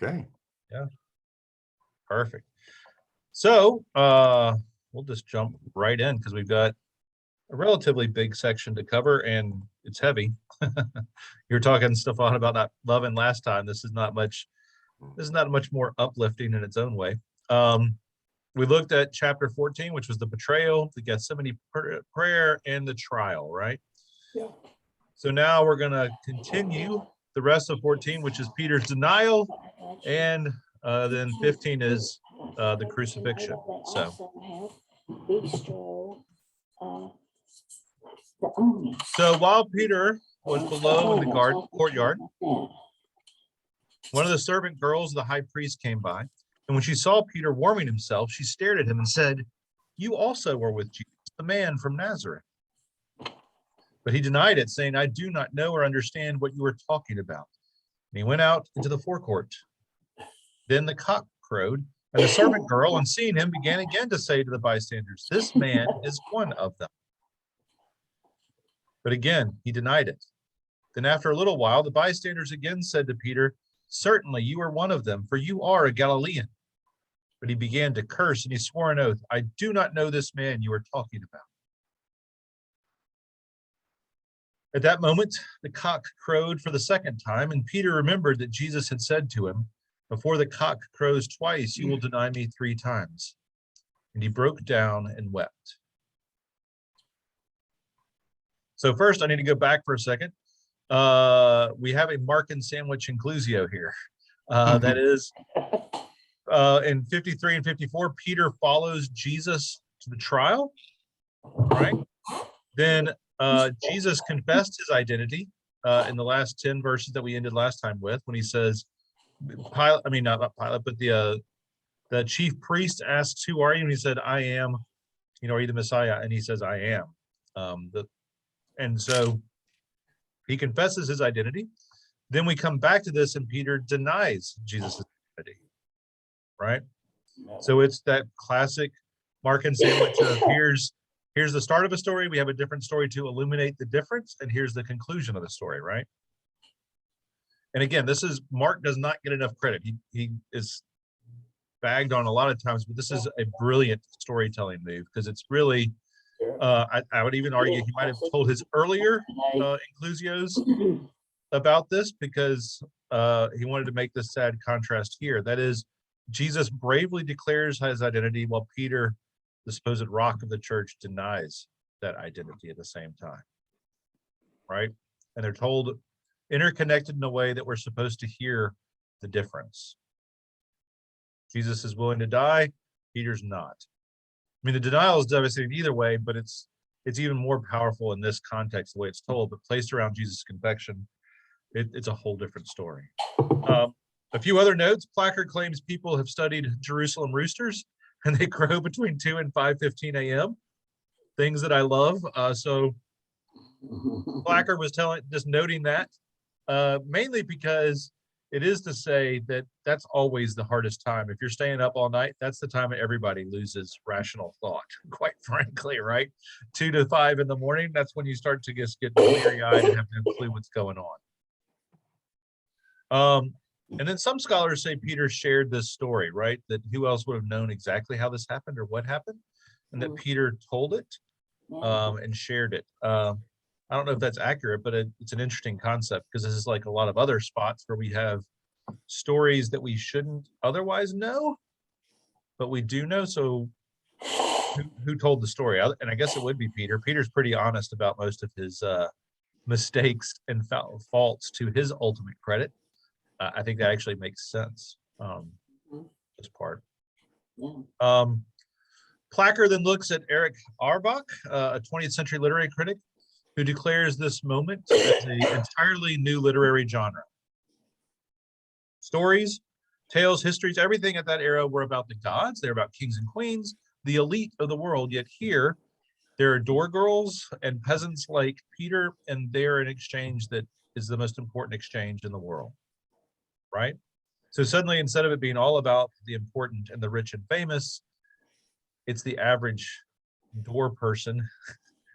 Okay. Yeah. Perfect. So we'll just jump right in because we've got a relatively big section to cover and it's heavy. You were talking, Stefan, about not loving last time. This is not much more uplifting in its own way. We looked at chapter 14, which was the betrayal, the Gethsemane prayer, and the trial, right? Yeah. So now we're going to continue the rest of 14, which is Peter's denial, and then 15 is the crucifixion. So while Peter was below in the courtyard, one of the servant girls of the high priest came by, and when she saw Peter warming himself, she stared at him and said, "You also were with Jesus, the man from Nazareth." But he denied it, saying, "I do not know or understand what you are talking about." And he went out into the forecourt. Then the cock crowed, and the servant girl, on seeing him, began again to say to the bystanders, "This man is one of them." But again, he denied it. Then after a little while, the bystanders again said to Peter, "Certainly you are one of them, for you are a Galilean." But he began to curse, and he swore an oath, "I do not know this man you are talking about." At that moment, the cock crowed for the second time, and Peter remembered that Jesus had said to him, "Before the cock crows twice, you will deny me 3 times." And he broke down and wept. So first, I need to go back for a second. We have a Markan sandwich inclusio here. That is, in 53 and 54, Peter follows Jesus to the trial, right? Then Jesus confessed his identity in the last 10 verses that we ended last time with, when he says, Pilate, I mean, not Pilate, but the chief priest asks, "Who are you?" And he said, "I am, are you the Messiah?" And he says, "I am." And so he confesses his identity. Then we come back to this, and Peter denies Jesus' identity, right? So it's that classic Markan sandwich of here's the start of a story, we have a different story to illuminate the difference, and here's the conclusion of the story, right? And again, Mark does not get enough credit. He is bagged on a lot of times, but this is a brilliant storytelling move, because it's really, I would even argue he might have told his earlier inclusios about this, because he wanted to make this sad contrast here. That is, Jesus bravely declares his identity, while Peter, the supposed rock of the church, denies that identity at the same time, right? And they're told, interconnected in a way that we're supposed to hear the difference. Jesus is willing to die, Peter's not. I mean, the denial is devastating either way, but it's even more powerful in this context, the way it's told. But placed around Jesus' confession, it's a whole different story. A few other notes. Placker claims people have studied Jerusalem roosters, and they crow between 2 and 5:15 a.m. Things that I love. So Placker was just noting that, mainly because it is to say that that's always the hardest time. If you're staying up all night, that's the time everybody loses rational thought, quite frankly, right? 2 to 5 in the morning, that's when you start to just get bleary-eyed and have no clue what's going on. And then some scholars say Peter shared this story, right? That who else would have known exactly how this happened or what happened? And that Peter told it and shared it. I don't know if that's accurate, but it's an interesting concept, because this is like a lot of other spots where we have stories that we shouldn't otherwise know, but we do know. So who told the story? And I guess it would be Peter. Peter's pretty honest about most of his mistakes and faults, to his ultimate credit. I think that actually makes sense, this part. Placker then looks at Eric Auerbach, a 20th century literary critic, who declares this moment as an entirely new literary genre. Stories, tales, histories, everything at that era were about the gods. They're about kings and queens, the elite of the world. Yet here, there are door girls and peasants like Peter, and they're an exchange that is the most important exchange in the world, right? So suddenly, instead of it being all about the important and the rich and famous, it's the average door person,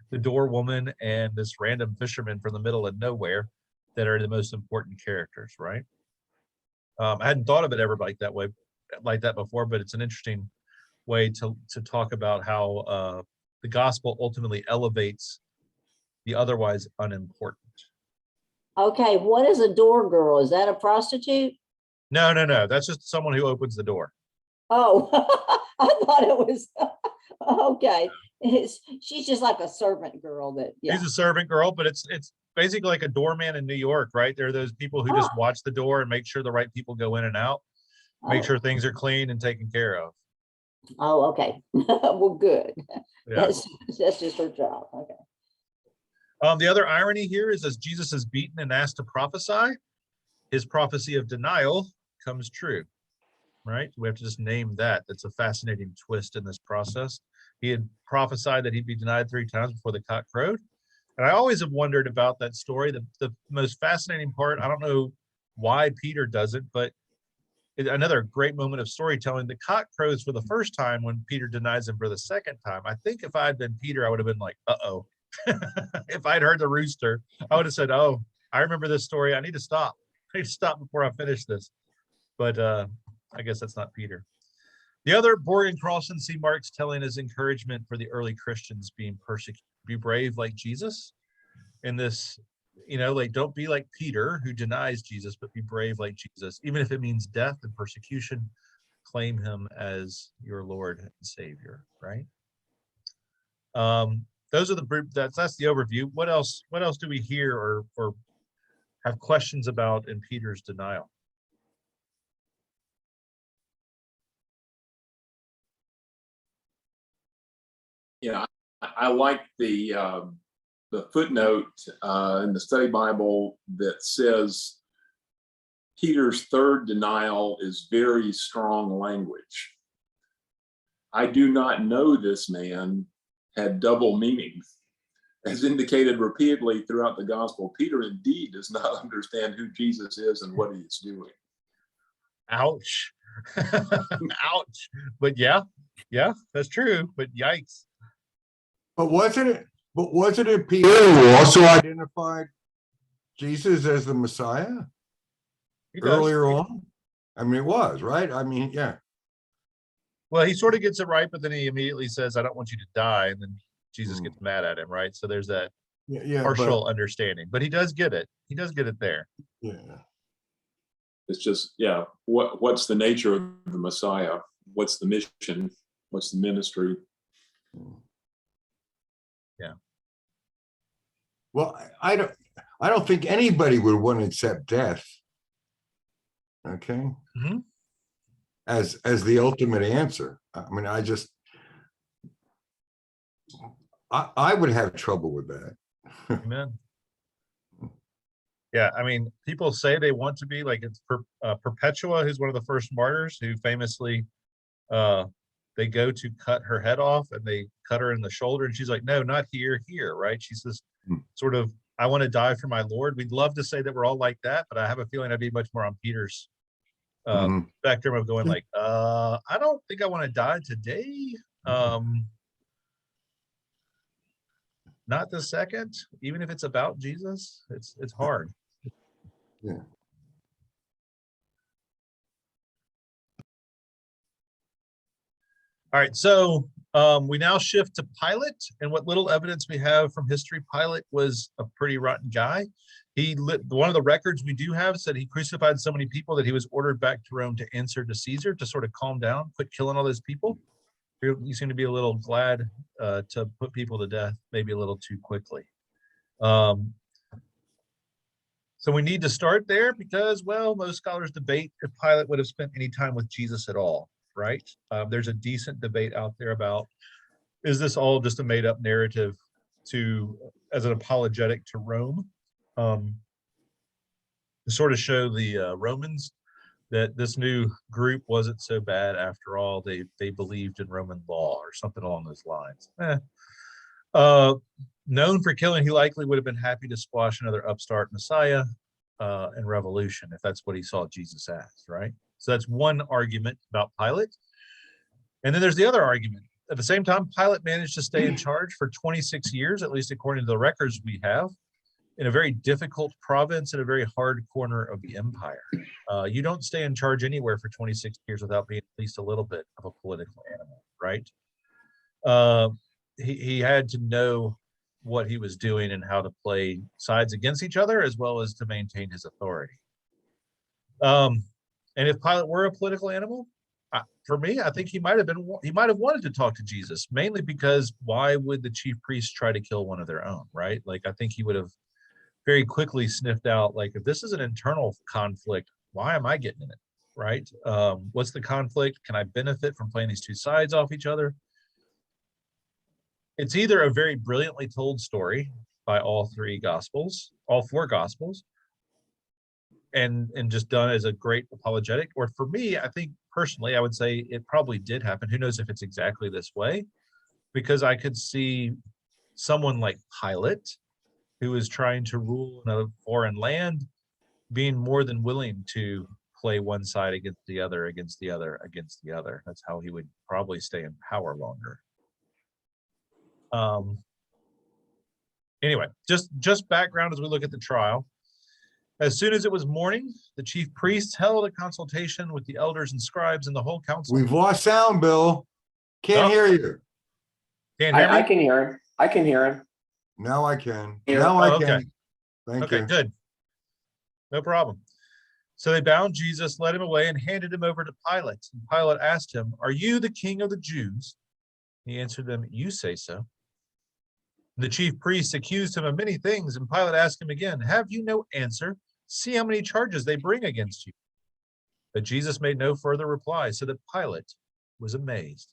the door woman, and this random fisherman from the middle of nowhere that are the most important characters, right? I hadn't thought of it ever like that way, like that before, but it's an interesting way to talk about how the gospel ultimately elevates the otherwise unimportant. Okay, what is a door girl? Is that a prostitute? No, that's just someone who opens the door. Oh, I thought it was, okay. She's just like a servant girl that, yeah. She's a servant girl, but it's basically like a doorman in New York, right? There are those people who just watch the door and make sure the right people go in and out, make sure things are clean and taken care of. Oh, okay. Well, good. Yeah. That's just her job. Okay. The other irony here is as Jesus is beaten and asked to prophesy, his prophecy of denial comes true, right? We have to just name that. That's a fascinating twist in this process. He had prophesied that he'd be denied 3 times before the cock crowed. And I always have wondered about that story. The most fascinating part, I don't know why Peter does it, but another great moment of storytelling. The cock crows for the first time when Peter denies him for the second time. I think if I had been Peter, I would have been like, uh-oh. If I'd heard the rooster, I would have said, oh, I remember this story. I need to stop. I need to stop before I finish this. But I guess that's not Peter. The other Borg Crossan see Mark's telling his encouragement for the early Christians being persecuted. Be brave like Jesus. In this, like don't be like Peter who denies Jesus, but be brave like Jesus. Even if it means death and persecution, claim him as your Lord and Savior, right? Those are that's the overview. What else do we hear or have questions about in Peter's denial? Yeah, I like the footnote in the study Bible that says Peter's third denial is very strong language. I do not know this man had double meanings. As indicated repeatedly throughout the gospel, Peter indeed does not understand who Jesus is and what he is doing. Ouch. Ouch. But yeah, that's true. But yikes. But wasn't it Peter who also identified Jesus as the Messiah earlier on? I mean, it was, right? I mean, yeah. Well, he sort of gets it right, but then he immediately says, I don't want you to die. And then Jesus gets mad at him, right? So there's that partial understanding, but he does get it. He does get it there. Yeah. It's just, yeah, what's the nature of the Messiah? What's the mission? What's the ministry? Yeah. Well, I don't think anybody would want to accept death. Okay. Mm-hmm. As the ultimate answer. I mean, I would have trouble with that. Amen. Yeah, I mean, people say they want to be like it's Perpetua, who's one of the first martyrs, who famously they go to cut her head off and they cut her in the shoulder, and she's like, no, not here, right? She says, sort of, I want to die for my Lord. We'd love to say that we're all like that, but I have a feeling I'd be much more on Peter's spectrum of going like, I don't think I want to die today. Not the second, even if it's about Jesus, it's hard. Yeah. All right, so we now shift to Pilate, and what little evidence we have from history, Pilate was a pretty rotten guy. One of the records we do have said he crucified so many people that he was ordered back to Rome to answer to Caesar to sort of calm down, quit killing all those people. You seem to be a little glad to put people to death, maybe a little too quickly. So we need to start there because, well, most scholars debate if Pilate would have spent any time with Jesus at all, right? There's a decent debate out there about, is this all just a made up narrative as an apologetic to Rome? To sort of show the Romans that this new group wasn't so bad after all. They believed in Roman law or something along those lines. Known for killing, he likely would have been happy to squash another upstart Messiah and revolution if that's what he saw Jesus as, right? So that's one argument about Pilate. And then there's the other argument. At the same time, Pilate managed to stay in charge for 26 years, at least according to the records we have. in a very difficult province in a very hard corner of the empire. You don't stay in charge anywhere for 26 years without being at least a little bit of a political animal, right? He had to know what he was doing and how to play sides against each other, as well as to maintain his authority. And if Pilate were a political animal, for me, I think he might have wanted to talk to Jesus, mainly because why would the chief priests try to kill one of their own, right? Like, I think he would have very quickly sniffed out, like, if this is an internal conflict, why am I getting in it, right? What's the conflict? Can I benefit from playing these two sides off each other? It's either a very brilliantly told story by all four gospels, and just done as a great apologetic, or for me, I think personally, I would say it probably did happen. Who knows if it's exactly this way, because I could see someone like Pilate, who is trying to rule in a foreign land, being more than willing to play one side against the other, against the other, against the other. That's how he would probably stay in power longer. Anyway, just background as we look at the trial. As soon as it was morning, the chief priests held a consultation with the elders and scribes and the whole council. We've lost sound, Bill. Can't Oh. hear you. Can't hear me? I can hear him. I can hear him. Now I can. Here. Now I Oh, okay. can. Thank Okay, you. good. No problem. So they bound Jesus, led him away, and handed him over to Pilate. And Pilate asked him, "Are you the king of the Jews?" He answered them, "You say so." The chief priests accused him of many things, and Pilate asked him again, "Have you no answer? See how many charges they bring against you." But Jesus made no further reply, so that Pilate was amazed.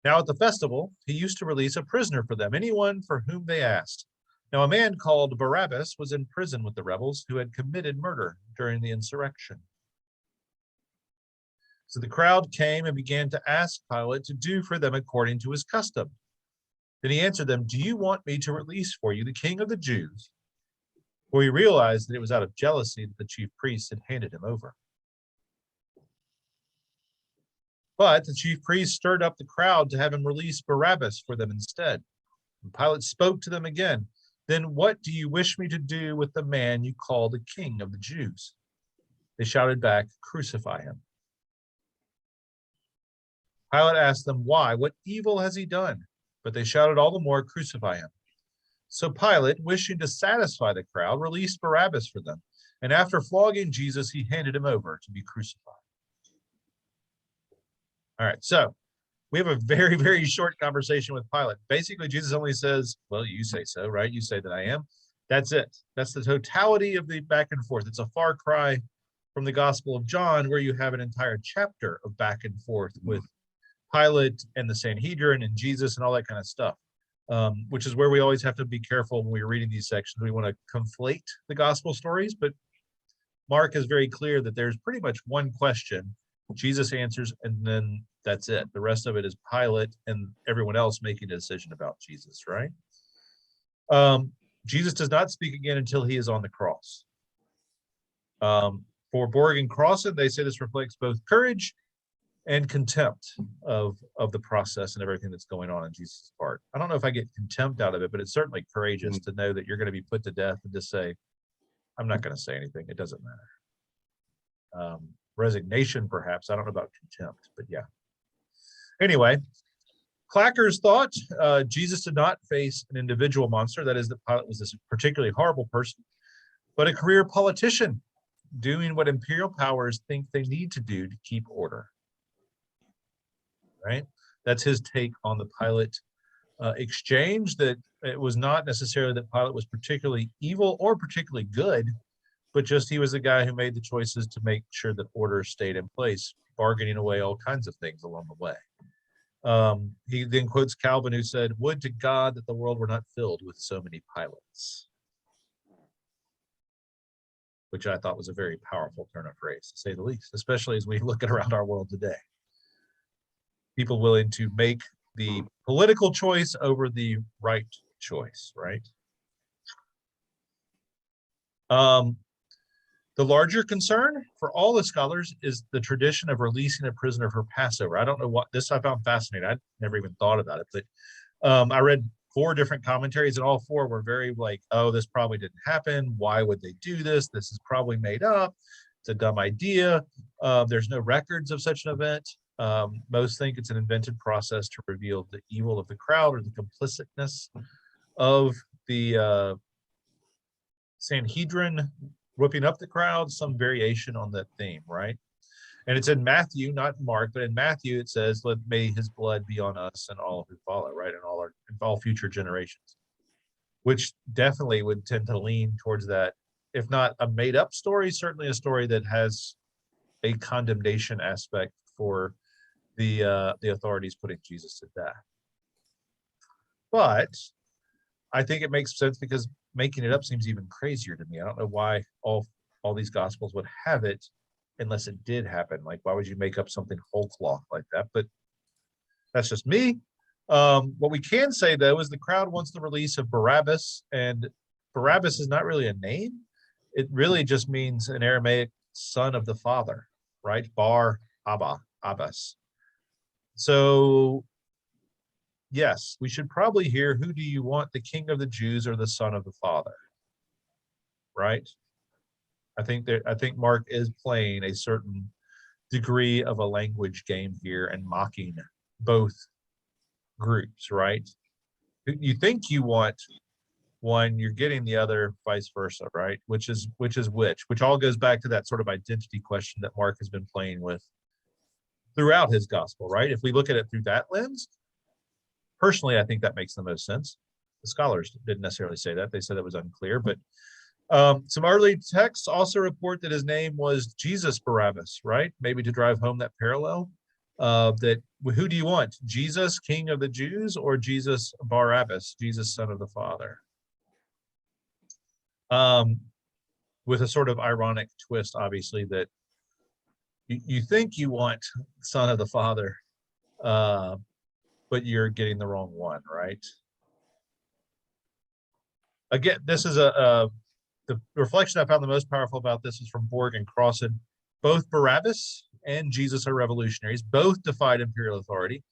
Now at the festival, he used to release a prisoner for them, anyone for whom they asked. Now a man called Barabbas was in prison with the rebels who had committed murder during the insurrection. So the crowd came and began to ask Pilate to do for them according to his custom. Then he answered them, "Do you want me to release for you the king of the Jews?" For he realized that it was out of jealousy that the chief priests had handed him over. But the chief priests stirred up the crowd to have him release Barabbas for them instead. And Pilate spoke to them again. "Then what do you wish me to do with the man you call the king of the Jews?" They shouted back, "Crucify him." Pilate asked them, "Why? What evil has he done?" But they shouted all the more, "Crucify him." So Pilate, wishing to satisfy the crowd, released Barabbas for them. And after flogging Jesus, he handed him over to be crucified. All right, so we have a very, very short conversation with Pilate. Basically, Jesus only says, "Well, you say so, right? You say that I am." That's it. That's the totality of the back and forth. It's a far cry from the Gospel of John, where you have an entire chapter of back and forth with Pilate and the Sanhedrin and Jesus and all that kind of stuff, which is where we always have to be careful when we're reading these sections. We want to conflate the gospel stories, but Mark is very clear that there's pretty much one question. Jesus answers, and then that's it. The rest of it is Pilate and everyone else making a decision about Jesus, right? Jesus does not speak again until he is on the cross. For Borg and Crossan, they say this reflects both courage and contempt of the process and everything that's going on in Jesus' part. I don't know if I get contempt out of it, but it's certainly courageous to know that you're going to be put to death and just say, "I'm not going to say anything. It doesn't matter." Resignation, perhaps. I don't know about contempt, but yeah. Anyway, Clackers thought Jesus did not face an individual monster, that is, that Pilate was this particularly horrible person, but a career politician doing what imperial powers think they need to do to keep order. Right? That's his take on the Pilate exchange, that it was not necessarily that Pilate was particularly evil or particularly good, but just he was the guy who made the choices to make sure that order stayed in place, bargaining away all kinds of things along the way. He then quotes Calvin, who said, "Would to God that the world were not filled with so many Pilates," which I thought was a very powerful turn of phrase, to say the least, especially as we look at around our world today. People willing to make the political choice over the right choice, right? The larger concern for all the scholars is the tradition of releasing a prisoner for Passover. I don't know what this I found fascinating. I never even thought about it, but I read 4 different commentaries, and all 4 were very like, oh, this probably didn't happen. Why would they do this? This is probably made up. It's a dumb idea. There's no records of such an event. Most think it's an invented process to reveal the evil of the crowd or the complicitness of the Sanhedrin whipping up the crowd, some variation on that theme, right? And it's in Matthew, not Mark, but in Matthew it says, "Let may his blood be on us and all who follow," right, and all future generations, which definitely would tend to lean towards that, if not a made-up story, certainly a story that has a condemnation aspect for the authorities putting Jesus to death. But I think it makes sense because making it up seems even crazier to me. I don't know why all these gospels would have it unless it did happen. Like, why would you make up something whole cloth like that? But that's just me. What we can say, though, is the crowd wants the release of Barabbas, and Barabbas is not really a name. It really just means in Aramaic, son of the father, right? Bar Abba, Abbas. So, yes, we should probably hear, who do you want, the king of the Jews or the son of the father? Right? I think Mark is playing a certain degree of a language game here and mocking both groups, right? You think you want one, you're getting the other, vice versa, right? Which all goes back to that sort of identity question that Mark has been playing with throughout his gospel, right? If we look at it through that lens, personally, I think that makes the most sense. The scholars didn't necessarily say that. They said it was unclear, but some early texts also report that his name was Jesus Barabbas, right? Maybe to drive home that parallel. That who do you want? Jesus, King of the Jews, or Jesus Barabbas, Jesus, Son of the Father? With a sort of ironic twist, obviously, that you think you want Son of the Father, but you're getting the wrong one, right? Again, this is the reflection I found the most powerful about this is from Borg and Crossan. Both Barabbas and Jesus are revolutionaries. Both defied imperial authority,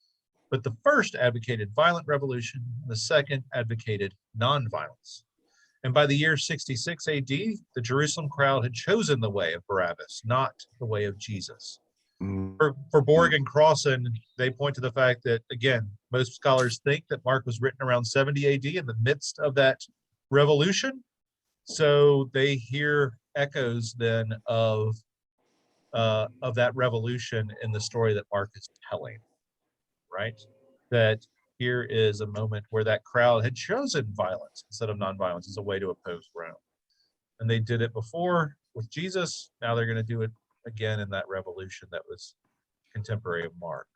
but the first advocated violent revolution, and the second advocated nonviolence. And by the year 66 AD, the Jerusalem crowd had chosen the way of Barabbas, not the way of Jesus. For Borg and Crossan, they point to the fact that, again, most scholars think that Mark was written around 70 AD in the midst of that revolution. So they hear echoes then of that revolution in the story that Mark is telling, right? That here is a moment where that crowd had chosen violence instead of nonviolence as a way to oppose Rome. And they did it before with Jesus. Now they're going to do it again in that revolution that was contemporary of Mark.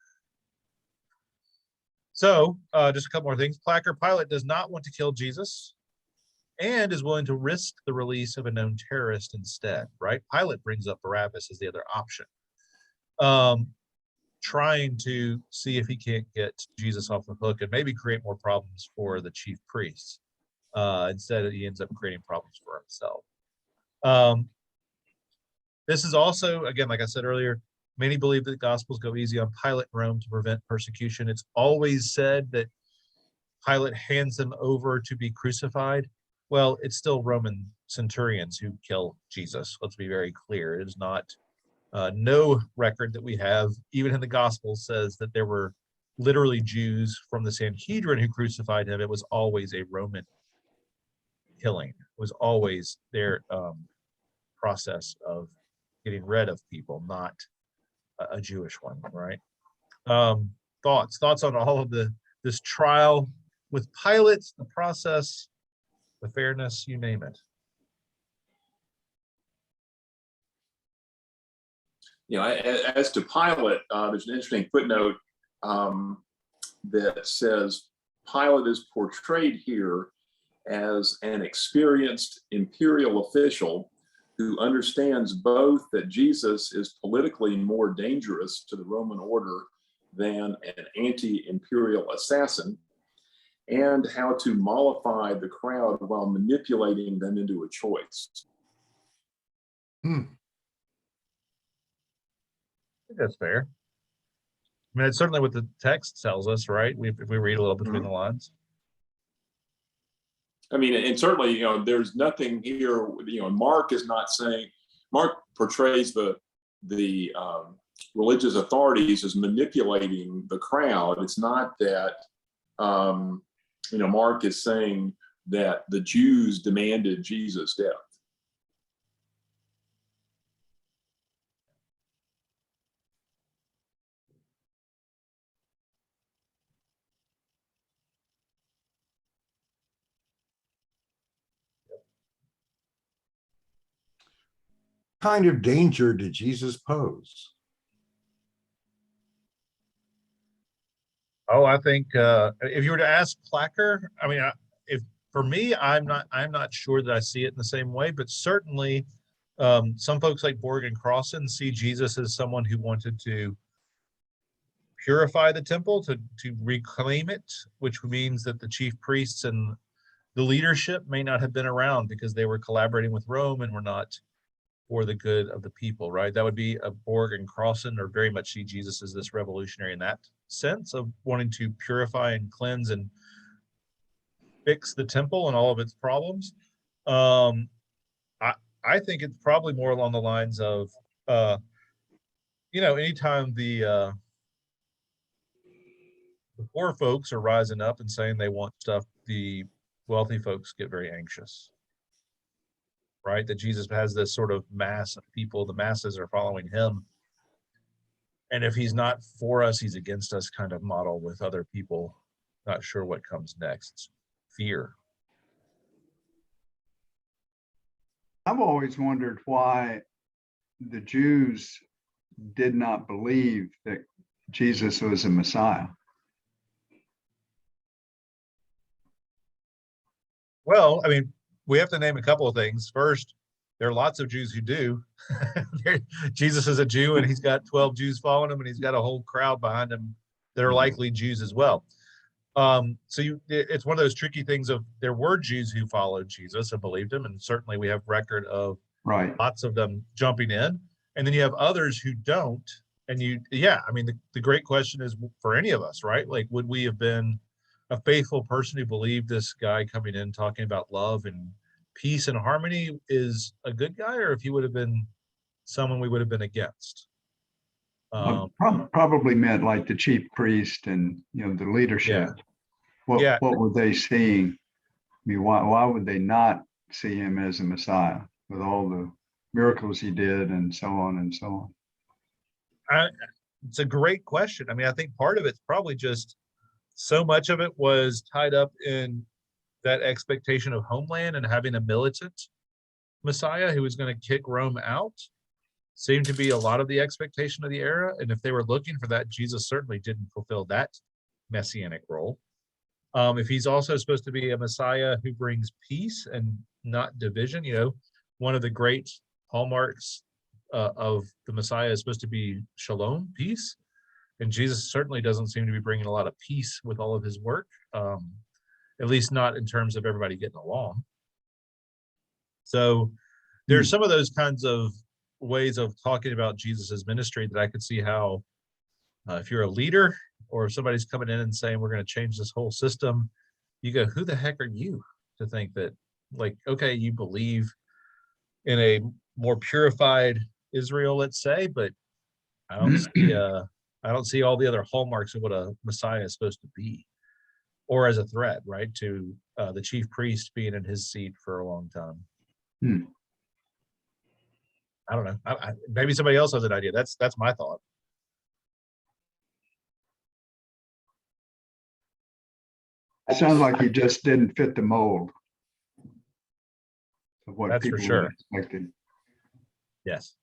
So just a couple more things. Pilate does not want to kill Jesus and is willing to risk the release of a known terrorist instead, right? Pilate brings up Barabbas as the other option, trying to see if he can't get Jesus off the hook and maybe create more problems for the chief priests. Instead, he ends up creating problems for himself. This is also, again, like I said earlier, many believe that the Gospels go easy on Pilate in Rome to prevent persecution. It's always said that Pilate hands them over to be crucified. Well, it's still Roman centurions who kill Jesus. Let's be very clear. It is not, no record that we have, even in the Gospels, says that there were literally Jews from the Sanhedrin who crucified him. It was always a Roman killing. It was always their process of getting rid of people, not a Jewish one, right? Thoughts on all of this trial with Pilate, the process, the fairness, you name it. You know, as to Pilate, there's an interesting footnote that says Pilate is portrayed here as an experienced imperial official who understands both that Jesus is politically more dangerous to the Roman order than an anti-imperial assassin, and how to mollify the crowd while manipulating them into a choice. I think that's fair. I mean, it's certainly what the text tells us, right? If we read a little between the lines. I mean, and certainly, you know, there's nothing here, you know, Mark is not saying, Mark portrays the religious authorities as manipulating the crowd. It's not that, you know, Mark is saying that the Jews demanded Jesus' death. Kind of danger did Jesus pose? Oh, I think if you were to ask Placker, I mean, if for me, I'm not sure that I see it in the same way, but certainly some folks like Borg and Crossan see Jesus as someone who wanted to purify the temple, to reclaim it, which means that the chief priests and the leadership may not have been around because they were collaborating with Rome and were not for the good of the people, right? That would be a Borg and Crossan, or very much see Jesus as this revolutionary in that sense of wanting to purify and cleanse and fix the temple and all of its problems. I think it's probably more along the lines of, you know, anytime the poor folks are rising up and saying they want stuff, the wealthy folks get very anxious, right? That Jesus has this sort of mass of people, the masses are following him. And if he's not for us, he's against us kind of model with other people. Not sure what comes next. Fear. I've always wondered why the Jews did not believe that Jesus was a Messiah. Well, I mean, we have to name a couple of things. First, there are lots of Jews who do. Jesus is a Jew and he's got 12 Jews following him and he's got a whole crowd behind him that are likely Jews as well. It's one of those tricky things of there were Jews who followed Jesus and believed him, and certainly we have record of lots of them jumping in, and then you have others who don't. And I mean, the great question is for any of us, right? Like, would we have been a faithful person who believed this guy coming in talking about love and peace and harmony is a good guy, or if he would have been someone we would have been against? Probably meant like the chief priest and, you know, the leadership. What were they seeing? I mean, why would they not see him as a Messiah with all the miracles he did and so on and so on? It's a great question. I mean, I think part of it's probably just so much of it was tied up in that expectation of homeland and having a militant Messiah who was going to kick Rome out. Seemed to be a lot of the expectation of the era. And if they were looking for that, Jesus certainly didn't fulfill that messianic role. If he's also supposed to be a Messiah who brings peace and not division, you know, one of the great hallmarks of the Messiah is supposed to be shalom, peace. And Jesus certainly doesn't seem to be bringing a lot of peace with all of his work, at least not in terms of everybody getting along. So there's some of those kinds of ways of talking about Jesus's ministry that I could see how if you're a leader or if somebody's coming in and saying we're going to change this whole system, you go, who the heck are you to think that, like, okay, you believe in a more purified Israel, let's say, but I don't see all the other hallmarks of what a Messiah is supposed to be, or as a threat, right, to the chief priest being in his seat for a long time. I don't know. Maybe somebody else has an idea. That's my thought. It sounds like he just didn't fit the mold of what people would expected. Yes.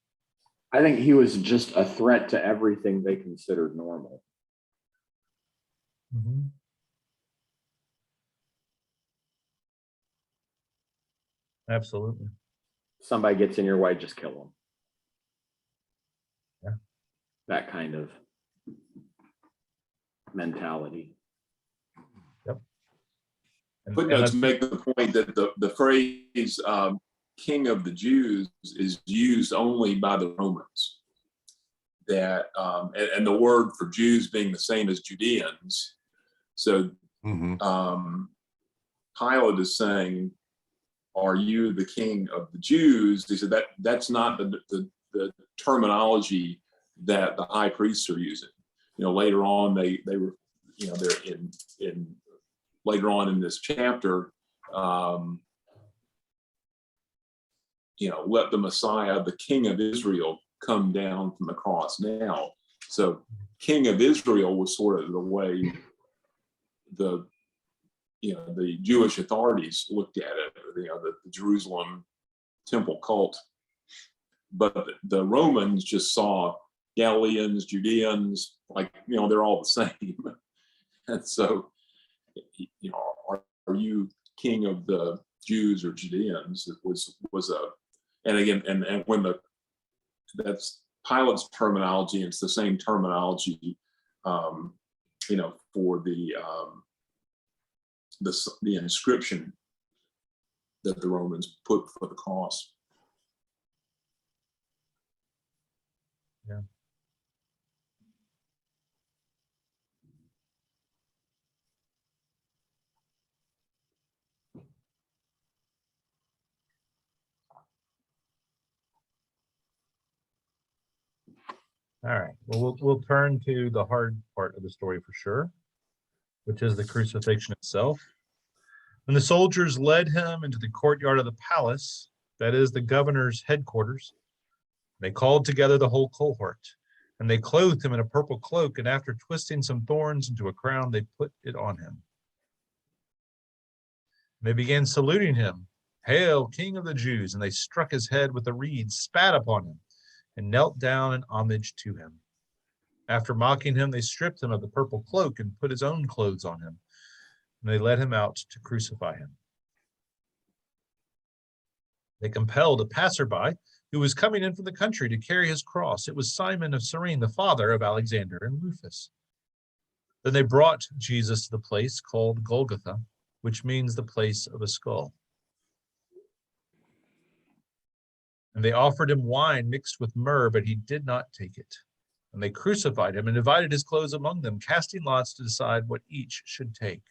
I think he was just a threat to everything they considered normal. Absolutely. Somebody gets in your way, just kill them. Yeah. That kind of mentality. Yep. Footnotes make the point that the phrase "King of the Jews" is used only by the Romans. That and the word for Jews being the same as Judeans. So Pilate is saying, "Are you the king of the Jews?" He said that's not the terminology that the high priests are using. Later on they were, they're in later on in this chapter, let the Messiah, the King of Israel, come down from the cross now. So King of Israel was sort of the way the Jewish authorities looked at it, the Jerusalem temple cult. But the Romans just saw Galileans, Judeans, they're all the same. And so, are you king of the Jews or Judeans? It was a, and again, and when that's Pilate's terminology, and it's the same terminology, for the inscription that the Romans put for the cross. Yeah. All right. Well, we'll turn to the hard part of the story for sure, which is the crucifixion itself. When the soldiers led him into the courtyard of the palace, that is the governor's headquarters, they called together the whole cohort, and they clothed him in a purple cloak, and after twisting some thorns into a crown, they put it on him. They began saluting him, "Hail, King of the Jews!" And they struck his head with a reed, spat upon him, and knelt down in homage to him. After mocking him, they stripped him of the purple cloak and put his own clothes on him, and they led him out to crucify him. They compelled a passerby who was coming in from the country to carry his cross. It was Simon of Cyrene, the father of Alexander and Rufus. Then they brought Jesus to the place called Golgotha, which means the place of a skull. And they offered him wine mixed with myrrh, but he did not take it. And they crucified him and divided his clothes among them, casting lots to decide what each should take.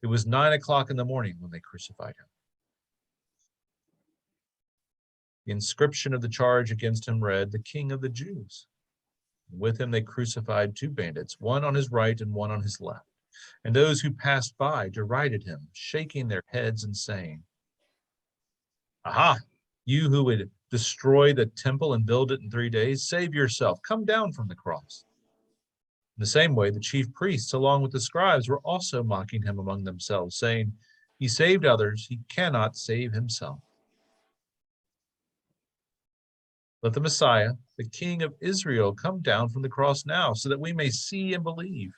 It was 9 o'clock in the morning when they crucified him. The inscription of the charge against him read, "The King of the Jews." And with him they crucified two bandits, one on his right and one on his left. And those who passed by derided him, shaking their heads and saying, "Aha, you who would destroy the temple and build it in 3 days, save yourself, come down from the cross." In the same way, the chief priests, along with the scribes, were also mocking him among themselves, saying, "He saved others, he cannot save himself. Let the Messiah, the King of Israel, come down from the cross now, so that we may see and believe."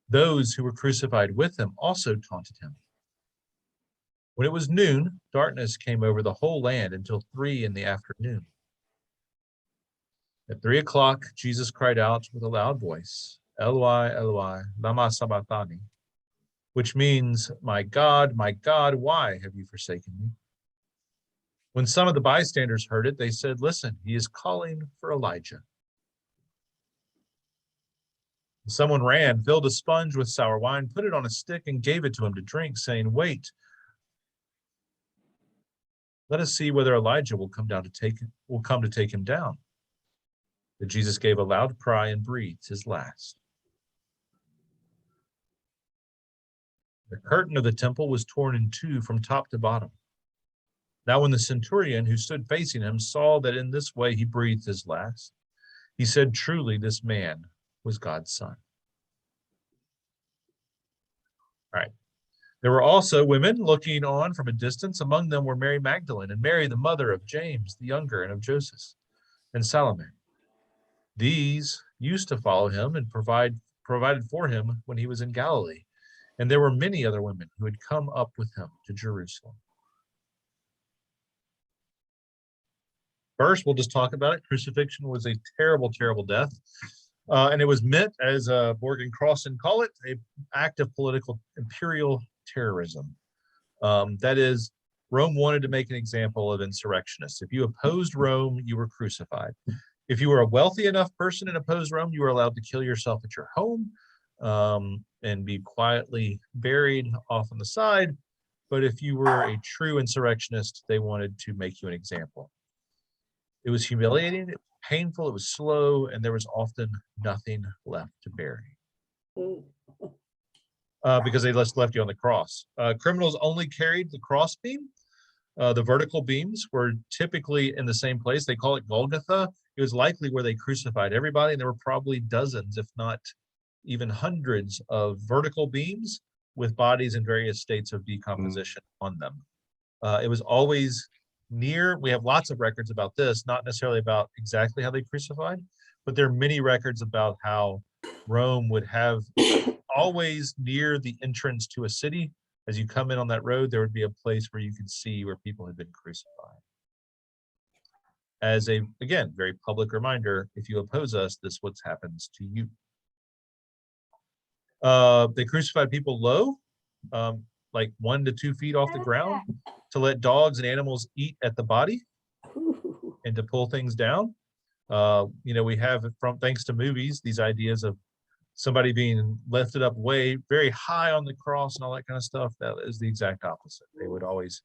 Those who were crucified with him also taunted him. When it was noon, darkness came over the whole land until 3 p.m. At 3 o'clock, Jesus cried out with a loud voice, "Eloi, Eloi, lama sabachthani," which means, my God, why have you forsaken me?" When some of the bystanders heard it, they said, "Listen, he is calling for Elijah." Someone ran, filled a sponge with sour wine, put it on a stick, and gave it to him to drink, saying, "Wait, let us see whether Elijah will come to take him down." But Jesus gave a loud cry and breathed his last. The curtain of the temple was torn in two from top to bottom. Now when the centurion who stood facing him saw that in this way he breathed his last, he said, "Truly this man was God's son." All right. There were also women looking on from a distance. Among them were Mary Magdalene and Mary, the mother of James the younger and of Joseph, and Salome. These used to follow him and provided for him when he was in Galilee. And there were many other women who had come up with him to Jerusalem. First, we'll just talk about it. Crucifixion was a terrible, terrible death. And it was meant, as Borg and Crossan call it, an act of political imperial terrorism. That is, Rome wanted to make an example of insurrectionists. If you opposed Rome, you were crucified. If you were a wealthy enough person and opposed Rome, you were allowed to kill yourself at your home. and be quietly buried off on the side. But if you were a true insurrectionist, they wanted to make you an example. It was humiliating, it was painful, it was slow, and there was often nothing left to bury. Because they just left you on the cross. Criminals only carried the cross beam. The vertical beams were typically in the same place. They call it Golgotha. It was likely where they crucified everybody, and there were probably dozens, if not even hundreds, of vertical beams with bodies in various states of decomposition on them. It was always near. We have lots of records about this, not necessarily about exactly how they crucified, but there are many records about how Rome would have always near the entrance to a city. As you come in on that road, there would be a place where you could see where people had been crucified. As a, again, very public reminder, if you oppose us, this is what happens to you. They crucified people low, like 1 to 2 feet off the ground, to let dogs and animals eat at the body and to pull things down. You know, we have, from thanks to movies, these ideas of somebody being lifted up way very high on the cross and all that kind of stuff. That is the exact opposite. They would always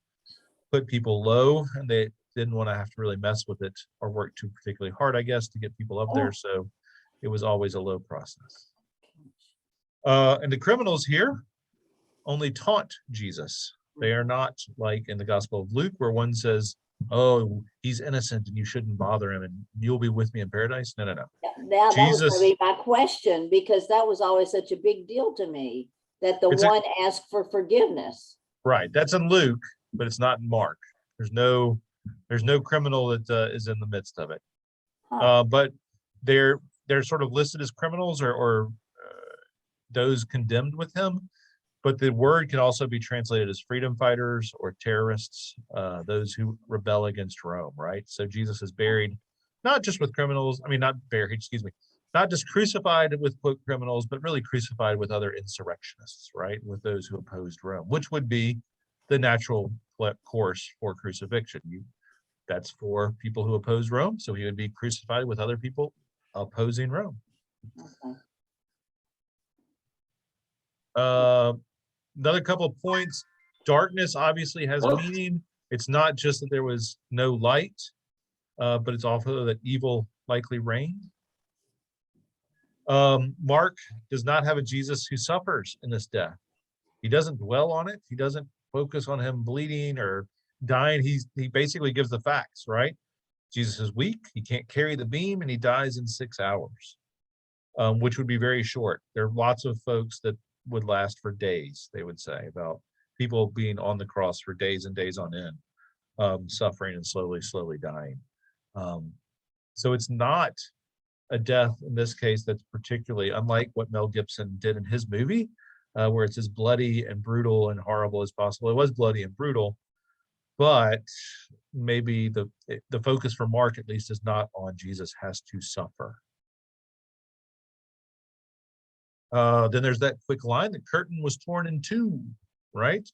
put people low, and they didn't want to have to really mess with it or work too particularly hard, I guess, to get people up there. So it was always a low process. And the criminals here only taunt Jesus. They are not like in the Gospel of Luke, where one says, "Oh, he's innocent and you shouldn't bother him and you'll be with me in paradise." No, no, no. Now, that was Jesus- going to be my question, because that was always such a big deal to me, that the It's a- one asked for forgiveness. Right. That's in Luke, but it's not in Mark. There's no criminal that is in the midst of it. But they're sort of listed as criminals or those condemned with him. But the word can also be translated as freedom fighters or terrorists, those who rebel against Rome, right? So Jesus is buried, not just with criminals, I mean, not buried, excuse me, not just crucified with quote criminals, but really crucified with other insurrectionists, right? With those who opposed Rome, which would be the natural course for crucifixion. That's for people who oppose Rome, so he would be crucified with other people opposing Rome. Okay. Another couple of points. Darkness obviously has meaning. It's not just that there was no light, but it's also that evil likely reigned. Mark does not have a Jesus who suffers in this death. He doesn't dwell on it. He doesn't focus on him bleeding or dying. He basically gives the facts, right? Jesus is weak. He can't carry the beam, and he dies in 6 hours, which would be very short. There are lots of folks that would last for days, they would say, about people being on the cross for days and days on end, suffering and slowly dying. So it's not a death in this case that's particularly unlike what Mel Gibson did in his movie, where it's as bloody and brutal and horrible as possible. It was bloody and brutal, but maybe the focus for Mark, at least, is not on Jesus has to suffer. Then there's that quick line, the curtain was torn in two, right?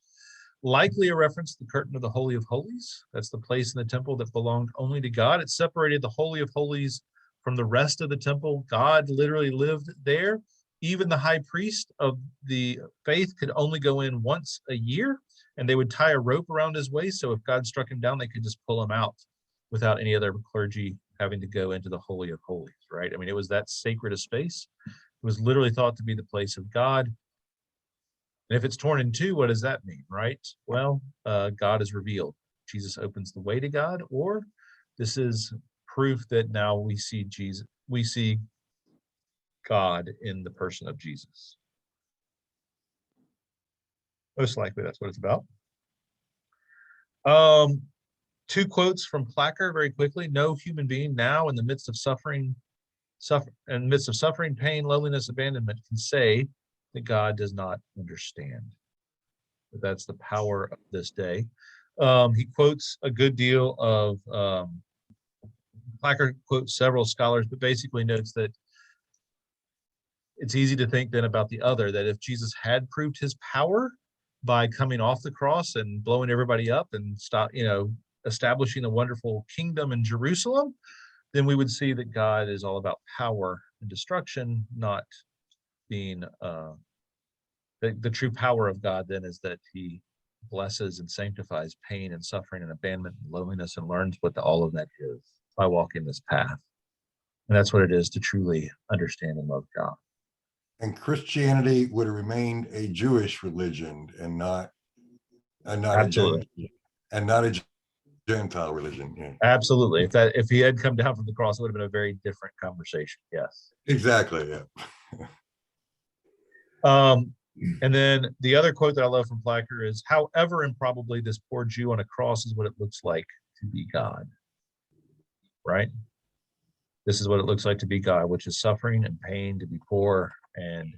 Likely a reference to the curtain of the Holy of Holies. That's the place in the temple that belonged only to God. It separated the Holy of Holies from the rest of the temple. God literally lived there. Even the high priest of the faith could only go in once a year, and they would tie a rope around his waist. So if God struck him down, they could just pull him out without any other clergy having to go into the Holy of Holies, right? I mean, it was that sacred a space. It was literally thought to be the place of God. And if it's torn in two, what does that mean, right? Well, God is revealed. Jesus opens the way to God, or this is proof that now we see Jesus, we see God in the person of Jesus. Most likely that's what it's about. Two quotes from Placker very quickly. No human being now in the midst of suffering, pain, loneliness, abandonment can say that God does not understand. But that's the power of this day. He quotes a good deal of, Placker quotes several scholars, but basically notes that it's easy to think then about the other, that if Jesus had proved his power by coming off the cross and blowing everybody up and establishing a wonderful kingdom in Jerusalem, then we would see that God is all about power and destruction, not being the true power of God then is that he blesses and sanctifies pain and suffering and abandonment and loneliness and learns what all of that is by walking this path. And that's what it is to truly understand and love God. And Christianity would have remained a Jewish religion and not Absolutely. a Gentile religion. Yeah. Absolutely. If he had come down from the cross, it would have been a very different conversation. Yes. Exactly. Yeah. And then the other quote that I love from Placker is, however improbably this poor Jew on a cross is what it looks like to be God. Right? This is what it looks like to be God, which is suffering and pain, to be poor and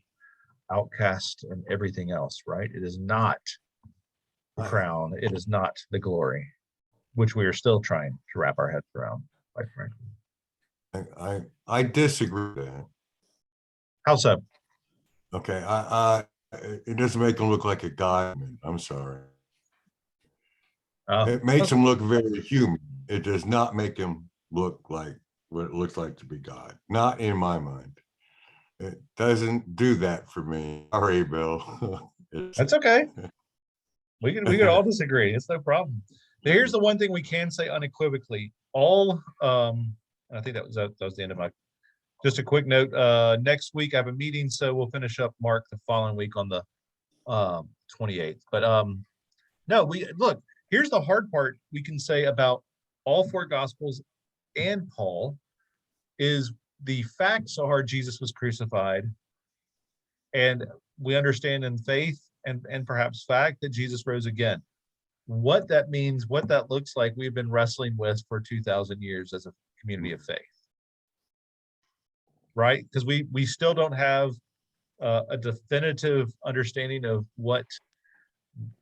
outcast and everything else, right? It is not the crown. It is not the glory, which we are still trying to wrap our heads around, quite frankly. I disagree with that. How so? Okay, it doesn't make him look like a god. I'm sorry. It makes him look very human. It does not make him look like what it looks like to be God. Not in my mind. It doesn't do that for me. Sorry, Bill. That's okay. We can all disagree. It's no problem. But here's the one thing we can say unequivocally. I think that was the end of my. Just a quick note. Next week I have a meeting, so we'll finish up Mark the following week on the 28th. But no, look. Here's the hard part we can say about all four Gospels and Paul is the fact so hard Jesus was crucified, and we understand in faith and perhaps fact that Jesus rose again. What that means, what that looks like, we've been wrestling with for 2,000 years as a community of faith, right? Because we still don't have a definitive understanding of what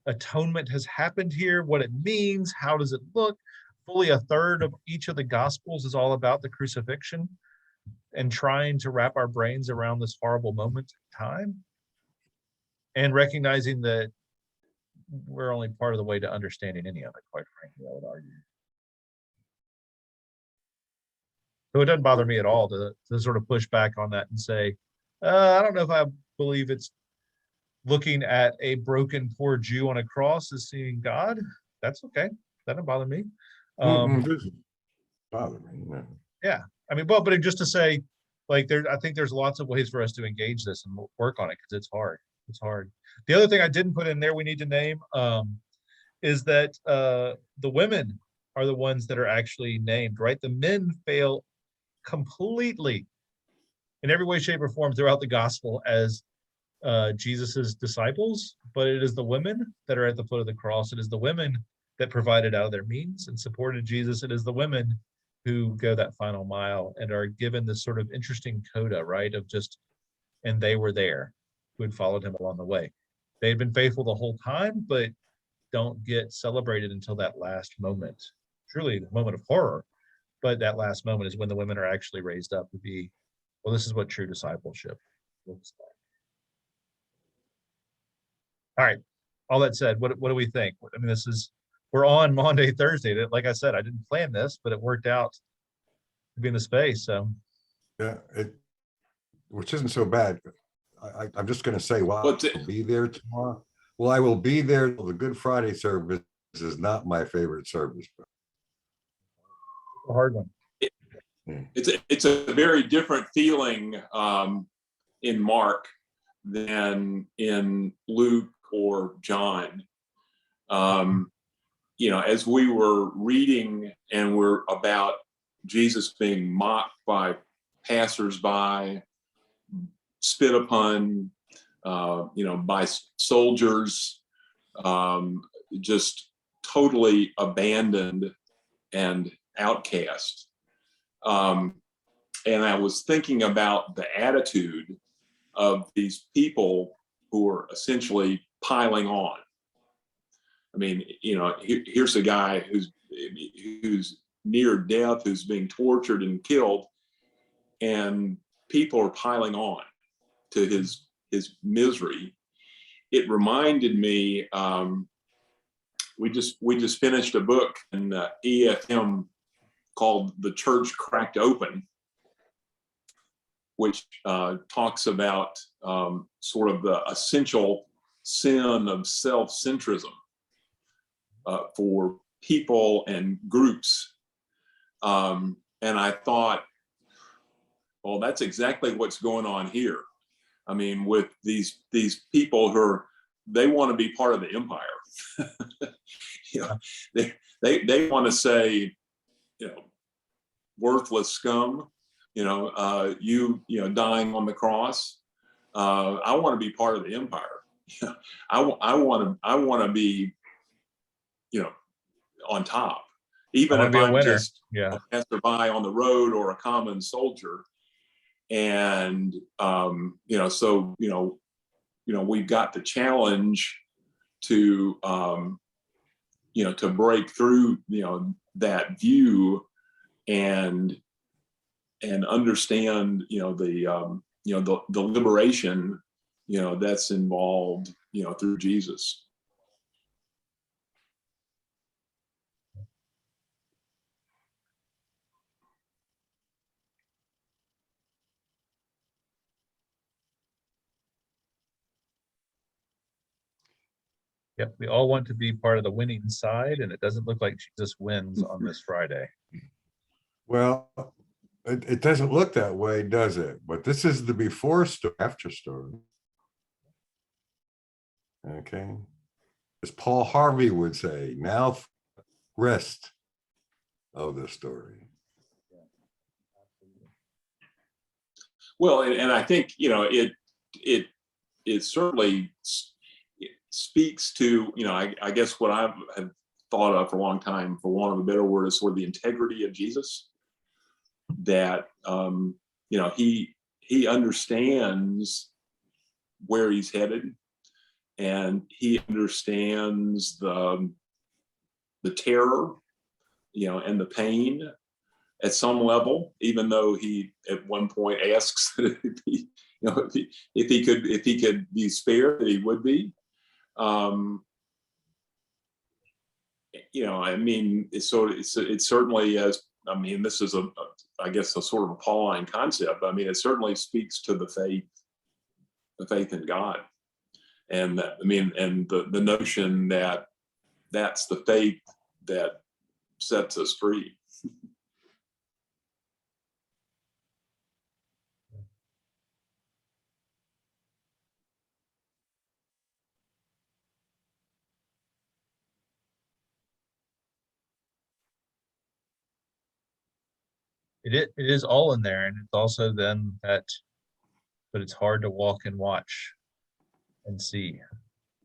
atonement has happened here, what it means, how does it look. Fully a third of each of the Gospels is all about the crucifixion and trying to wrap our brains around this horrible moment in time and recognizing that we're only part of the way to understanding any of it, quite frankly, I would argue. So it doesn't bother me at all to sort of push back on that and say, I don't know if I believe it's looking at a broken poor Jew on a cross as seeing God. That's okay. That doesn't bother me. Bother me. No. Yeah. I mean, but just to say, like, I think there's lots of ways for us to engage this and work on it because it's hard. It's hard. The other thing I didn't put in there we need to name is that the women are the ones that are actually named, right? The men fail completely in every way, shape, or form throughout the gospel as Jesus's disciples, but it is the women that are at the foot of the cross. It is the women that provided out of their means and supported Jesus. It is the women who go that final mile and are given this sort of interesting coda, right? Of just, and they were there, who had followed him along the way. They had been faithful the whole time, but don't get celebrated until that last moment. Truly the moment of horror, but that last moment is when the women are actually raised up to be, well, this is what true discipleship looks like. All right. All that said, what do we think? I mean, we're on Monday, Thursday. Like I said, I didn't plan this, but it worked out to be in the space. So yeah, which isn't so bad. I'm just going to say, well, I'll be there tomorrow. Well, I will be there. The Good Friday service is not my favorite service. A hard one. It's a very different feeling in Mark than in Luke or John. As we were reading and we're about Jesus being mocked by passersby, spit upon, by soldiers, just totally abandoned and outcast. And I was thinking about the attitude of these people who are essentially piling on. I mean, here's a guy who's near death, who's being tortured and killed, and people are piling on to his misery. It reminded me, we just finished a book in EFM called The Church Cracked Open, which talks about sort of the essential sin of self-centrism for people and groups. And I thought, well, that's exactly what's going on here. I mean, with these people they want to be part of the empire. You know, they want to say, you know, worthless scum, you know, you know, dying on the cross. I want to be part of the empire. I want to be, you know, on top, even if I'm just a passerby on the road or a common soldier. And you know, so you know, we've got the challenge to you know, to break through, you know, that view and understand, you know, the liberation, you know, that's involved, you know, through Jesus. Yep, we all want to be part of the winning side, and it doesn't look like Jesus wins on this Friday. Well, it doesn't look that way, does it? But this is the before story, after story. Okay. As Paul Harvey would say, now rest of the story. Well, and I think, you know, it certainly speaks to, you know, I guess what I've thought of for a long time, for want of a better word, is sort of the integrity of Jesus. That you know, he understands where he's headed, and he understands the terror, you know, and the pain at some level, even though he at one point asks that if he could be spared, that he would be. You know, I mean, it's certainly, as I mean, this is I guess a sort of a Pauline concept. I mean, it certainly speaks to the faith in God, and I mean, and the notion that that's the faith that sets us free. It is all in there, and it's also then that, but it's hard to walk and watch and see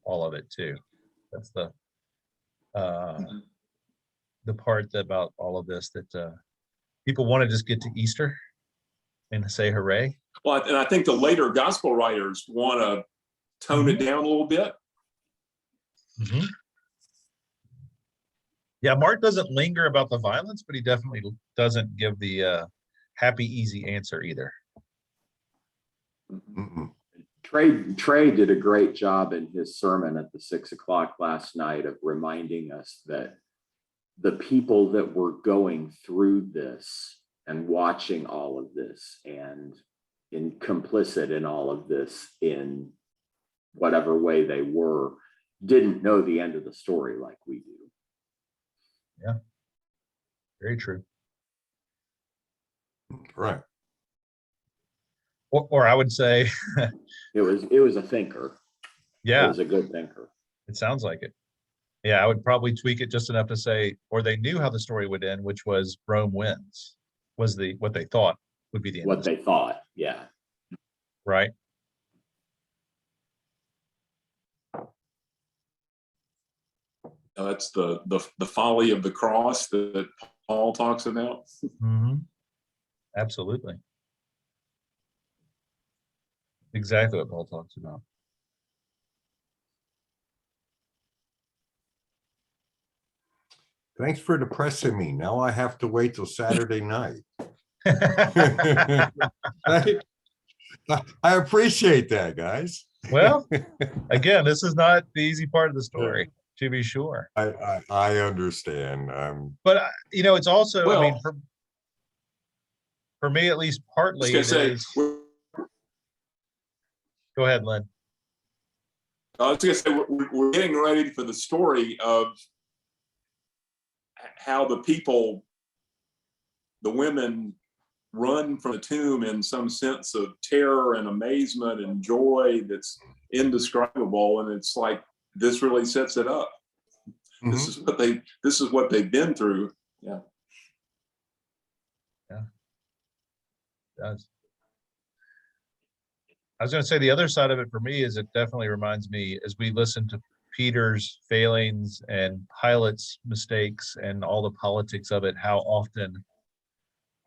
all of it too. That's the part about all of this, that people want to just get to Easter and say hooray. Well, and I think the later gospel writers want to tone it down a little bit. Mm-hmm. Yeah, Mark doesn't linger about the violence, but he definitely doesn't give the happy, easy answer either. Trey did a great job in his sermon at the 6 o'clock last night of reminding us that the people that were going through this and watching all of this and complicit in all of this in whatever way they were, didn't know the end of the story like we do. Yeah, very true. Right. Or I would say it was a thinker. Yeah, it was a good thinker. It sounds like it. Yeah, I would probably tweak it just enough to say, or they knew how the story would end, which was Rome wins, was what they thought would be the end. What they thought, yeah. Right. That's the folly of the cross that Paul talks about. Mm-hmm. Absolutely. Exactly what Paul talks about. Thanks for depressing me. Now I have to wait till Saturday night. I appreciate that, guys. Well, again, this is not the easy part of the story, to be sure. I understand. But it's also, I mean, for me at least, partly I was gonna say, Go ahead, Lynn. I was gonna say, we're getting ready for the story of how the people, the women, run from the tomb in some sense of terror and amazement and joy that's indescribable. And it's like, this really sets it up. This is what they've been through. Yeah. Does. I was going to say the other side of it for me is it definitely reminds me as we listen to Peter's failings and Pilate's mistakes and all the politics of it, how often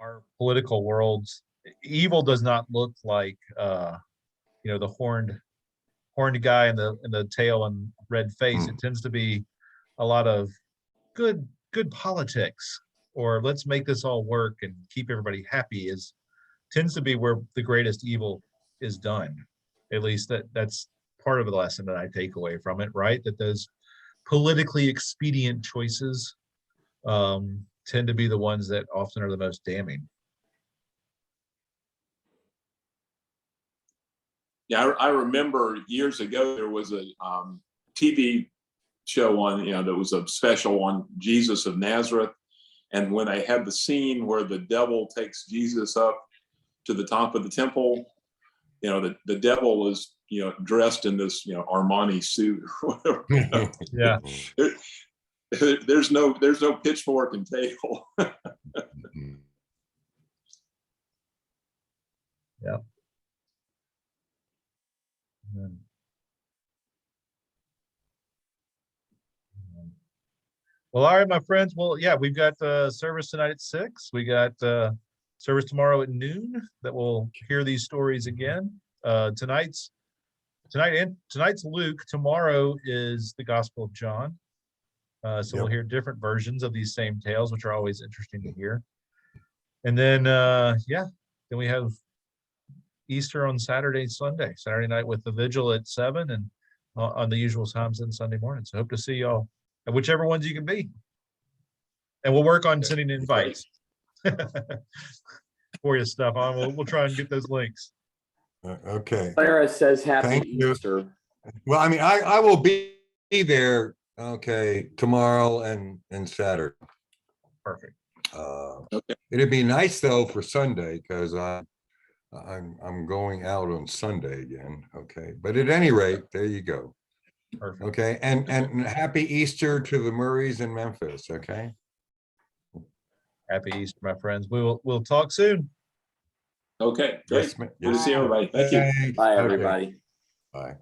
our political worlds, evil does not look like, the horned guy in the tail and red face. It tends to be a lot of good politics, or let's make this all work and keep everybody happy tends to be where the greatest evil is done. At least that's part of the lesson that I take away from it, right? That those politically expedient choices tend to be the ones that often are the most damning. Yeah, I remember years ago there was a TV show on, that was a special on Jesus of Nazareth, and when they had the scene where the devil takes Jesus up to the top of the temple, the devil is dressed in this Armani suit or whatever. Yeah. There's no pitchfork and tail. Yeah. Well, all right, my friends. Well, yeah, we've got service tonight at 6. We got service tomorrow at noon that we'll hear these stories again. Tonight's Luke. Tomorrow is the Gospel of John. So we'll hear different versions of these same tales, which are always interesting to hear. And then, then we have Easter on Saturday night with the vigil at 7 and on the usual times and Sunday morning. So hope to see y'all at whichever ones you can be. And we'll work on sending invites for you stuff. We'll try and get those links. Okay. Clara says happy Thank you. Easter. Well, I mean, I will be there, okay, tomorrow and Saturday. Perfect. Okay. It'd be nice though for Sunday because I'm going out on Sunday again. Okay, but at any rate, there you go. Perfect. Okay, and happy Easter to the Murrays in Memphis. Okay. Happy Easter, my friends. We'll talk soon. Okay, great. Yes, Good to see everybody. Thank you. Thanks. Bye, Okay. everybody. Bye.